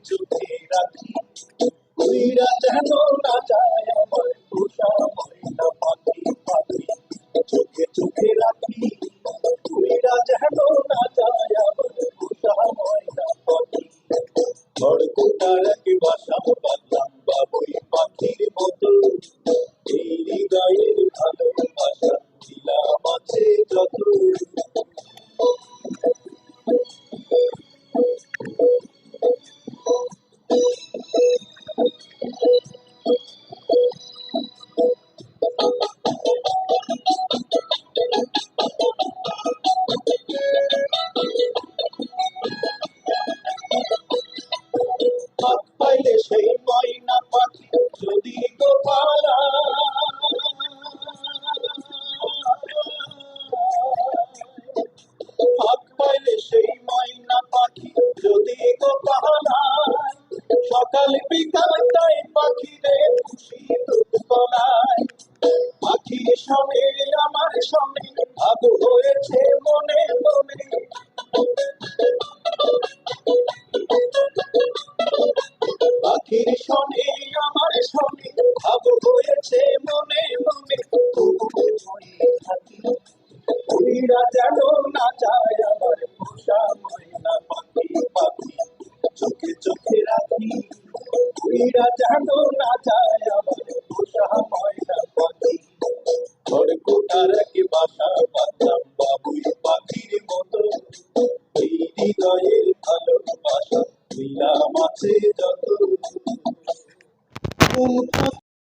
চোখে রাখি, উইরা যেন না যায় আমার পোষা ময়না পাখি পাখি। চোখে চোখে রাখি, উইরা যেন না যায় আমার পোষা ময়না পাখি। খড়কুটার এক বাসা বাঁধলাম বাবুই পাখির মতো, এই হৃদয়ের ভালোবাসা দিলাম আছে যত। হাত পাইলে সেই ময়না পাখি যদি গো হাত পাইলে সেই ময়না পাখি যদি গো পালায়, সকাল বিকাল তাই পাখিরে খুশি দুধ গলায়। পাখির সঙ্গে আমার সঙ্গে ভাব হয়েছে মনে মনে, পাখির সঙ্গে আমার সঙ্গে ভাব হয়েছে মনে মনে। তবুও ভয়ে থাকি, উইরা যেন না যায় আমার পোষা ময়না পাখি পাখি। চোখে চোখে রাখি, উইরা যেন না যায় আমার পোষা ময়না পাখি। খড়কুটার এক বাসা বাঁধলাম বাবুই পাখির মতো, এই হৃদয়ের ভালোবাসা দিলাম আছে যত।